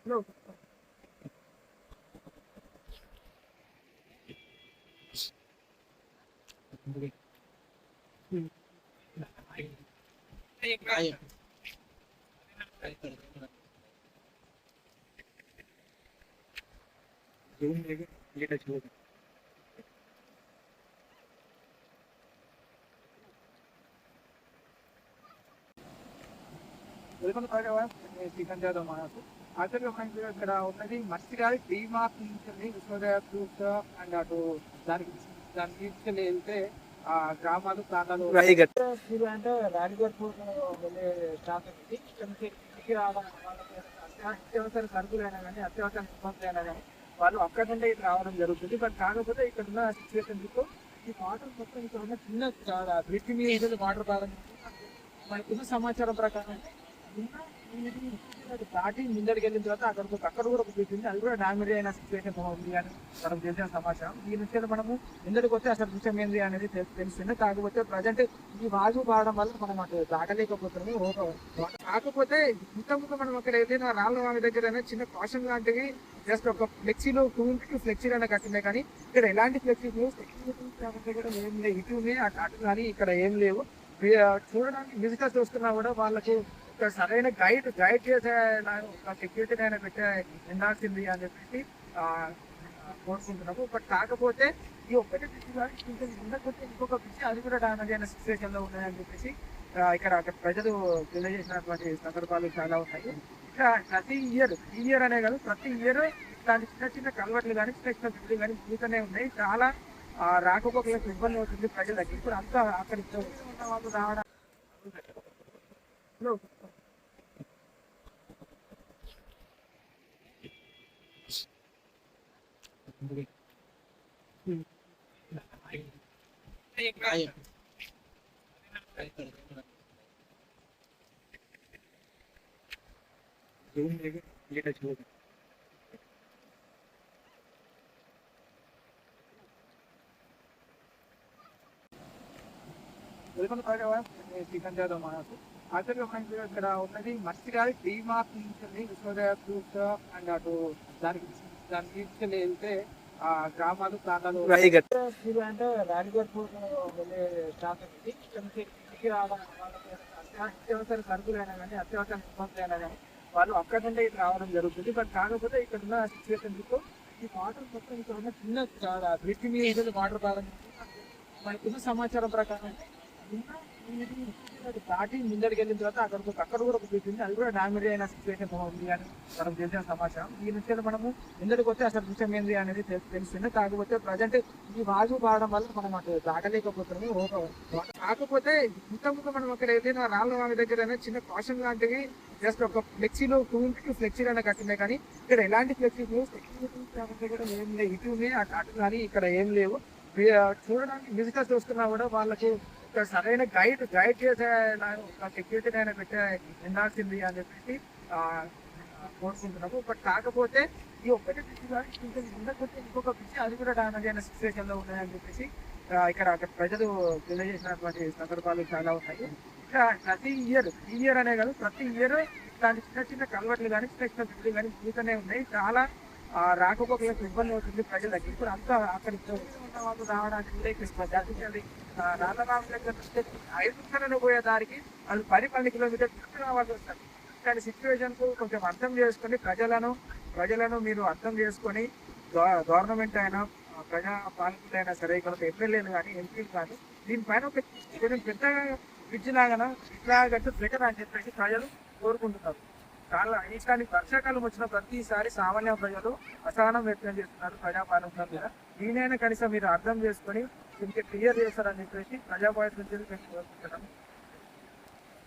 No. Hmm. Ay. Zoom लेके ये touch हो వెల్కమ్ చికెన్ చేద్దాం మనకు యాక్చువల్గా మనకి ఇక్కడ ఉన్నది మర్చిగారి డీమార్ట్ నుంచి విశ్వోదయ ఫ్రూట్స్ అండ్ అటు దానికి దానికి తీసుకెళ్ళి వెళ్తే ఆ గ్రామాలు ప్రాంతాలు అంటే రాణిగర్పూర్ వెళ్ళే స్టాప్ ఉంది ఇక్కడ నుంచి ఇంటికి రావడం వాళ్ళకి అత్యవసర సరుకులైనా కానీ అత్యవసర సిబ్బందులైనా కానీ వాళ్ళు అక్కడ నుండి ఇది రావడం జరుగుతుంది. బట్ కాకపోతే ఇక్కడ ఉన్న సిచ్యువేషన్ ఈ వాటర్ మొత్తం ఇక్కడ ఉన్న చిన్న బ్రిడ్జ్ మీద వాటర్ బాగా మనకున్న సమాచారం ప్రకారం దాటి ముందడికి వెళ్ళిన తర్వాత అక్కడ కూడా ఒక బ్రిడ్జ్ ఉంది, అది కూడా డామేజ్ అయిన సిచ్యువేషన్ ఉంది అని మనకు తెలిసిన సమాచారం. ఈ నుంచి మనము ముందడికి వస్తే అసలు విషయం ఏంది అనేది తెలుస్తుంది. కాకపోతే ప్రజెంట్ ఈ వాగు పాడడం వల్ల మనం అటు దాటలేకపోతున్నాము. కాకపోతే ఇంతకుముందు మనం అక్కడ ఏదైనా రాళ్ళ వామి దగ్గర చిన్న కాషన్ లాంటివి జస్ట్ ఒక ఫ్లెక్సీలో 2 ఇంటూ ఫ్లెక్సీలు అనే కట్టినాయి, కానీ ఇక్కడ ఎలాంటి ఫ్లెక్సీ కూడా ఏం లేవు. ఇటు అటు కానీ ఇక్కడ ఏం లేవు. చూడడానికి విజిటర్స్ వస్తున్నా కూడా వాళ్ళకి ఒక సరైన గైడ్ చేసే ఒక సెక్యూరిటీ అయినా పెట్టే ఉండాల్సింది అని చెప్పేసి కోరుకుంటున్నాము. బట్ కాకపోతే ఈ ఒక్కటి ఉండకపోతే ఇంకొక విషయం అది కూడా డామేజ్ అయిన సిచ్యువేషన్ లో ఉన్నాయని చెప్పేసి ఇక్కడ ప్రజలు తెలియజేసినటువంటి సందర్భాలు చాలా ఉన్నాయి. ఇక్కడ ప్రతి ఇయర్ అనే కాదు, ప్రతి ఇయర్ దాని చిన్న కల్వర్ట్లు కానీ చిన్న బిల్డింగ్ కానీ పూతనే ఉన్నాయి. చాలా రాకపోకలకు ఇబ్బంది అవుతుంది ప్రజలకి. ఇప్పుడు అంతా అక్కడ ఉన్న వాళ్ళు రావడం జూమ్ लेके ये टच हो వెల్కమ్ చికెన్ చేద్దాం మనకు యాక్చువల్గా మనకి ఇక్కడ ఉన్నది మర్చిగారి డీమార్ట్ నుంచి విశ్వోదయ ఫ్రూట్స్ అండ్ అటు దానికి తీసుకెళ్ళి వెళ్తే ఆ గ్రామాలు ప్రాంతాలు అంటే రాణిగర్పూర్ వెళ్ళే స్టాప్ ఉంది. ఇక్కడ నుంచి ఇంటికి రావడం వాళ్ళకి అత్యవసర సరుకులైనా కానీ అత్యవసర సిబ్బందులైనా కానీ వాళ్ళు అక్కడ నుండి ఇది రావడం జరుగుతుంది. బట్ కాకపోతే ఇక్కడ ఉన్న సిచ్యువేషన్ ఈ వాటర్ మొత్తం ఇక్కడ ఉన్న చిన్న బ్రిడ్జ్ మీద వాటర్ బాగా మనకున్న సమాచారం ప్రకారం దాటి ముందడికి వెళ్ళిన తర్వాత అక్కడ కూడా ఒక బ్రిడ్జ్ ఉంది, అది కూడా డామేజ్ అయిన సిచ్యువేషన్ ఉంది అని మనకు తెలిసిన సమాచారం. ఈ నుంచి మనము ముందడికి వస్తే అసలు విషయం ఏంది అనేది తెలుస్తుంది. కాకపోతే ప్రజెంట్ ఈ వాగు పాడడం వల్ల మనం అటు దాటలేకపోతున్నాము. కాకపోతే ఇంతకుముందు మనం అక్కడ ఏదైనా రాళ్ళ వామి దగ్గర చిన్న కాషన్ లాంటివి జస్ట్ ఒక ఫ్లెక్సీలో 2 ఇంటూ ఫ్లెక్సీలు అనే కట్టినాయి, కానీ ఇక్కడ ఎలాంటి ఫ్లెక్సీ కూడా ఏం లేవు. ఇటు అటు కానీ ఇక్కడ ఏం లేవు. చూడడానికి విజిటర్స్ వస్తున్నా కూడా వాళ్ళకి ఒక సరైన గైడ్ చేసే ఒక సెక్యూరిటీ అయినా పెట్టే ఉండాల్సింది అని చెప్పేసి కోరుకుంటున్నాము. బట్ కాకపోతే ఈ ఒక్కటి ఉండకపోతే ఇంకొక విషయం అది కూడా డామేజ్ అయిన సిచ్యువేషన్ లో ఉన్నాయని చెప్పేసి ఇక్కడ ప్రజలు తెలియజేసినటువంటి సందర్భాలు చాలా ఉన్నాయి. ఇక్కడ ప్రతి ఇయర్ అనే కాదు, ప్రతి ఇయర్ దాని చిన్న కల్వర్ట్లు కానీ చిన్న బిల్డింగ్ కానీ పూతనే ఉన్నాయి. చాలా రాకపోకలకు ఇబ్బంది అవుతుంది ప్రజలకి. ఇప్పుడు అంతా అక్కడ ఉన్న వాళ్ళు రావడానికి రాళ్ళబాబు దగ్గర 5 నిమిషాలను పోయే దారికి వాళ్ళు 10-12 కిలోమీటర్లు రావాల్సి వస్తారు. కానీ సిచ్యువేషన్స్ కొంచెం అర్థం చేసుకొని ప్రజలను మీరు అర్థం చేసుకొని గవర్నమెంట్ అయినా ప్రజా పాలకులైనా సరే, ఇక్కడ ఎమ్మెల్యేలు కానీ ఎంపీలు కానీ దీనిపైన ఒక కొంచెం పెద్ద బ్రిడ్జ్ లాగా ఇట్లా కట్టు బెటర్ అని చెప్పేసి ప్రజలు కోరుకుంటున్నారు. చాలా ఈసారి వర్షాకాలం వచ్చిన ప్రతిసారి సామాన్య ప్రజలు అసహనం వ్యక్తం చేస్తున్నారు ప్రజాపాలన మీద. దీనైనా కనీసం మీరు అర్థం చేసుకొని దీనికి క్లియర్ చేస్తారని చెప్పేసి ప్రజాపాలన నుంచి మేము కోరుకుంటున్నాం.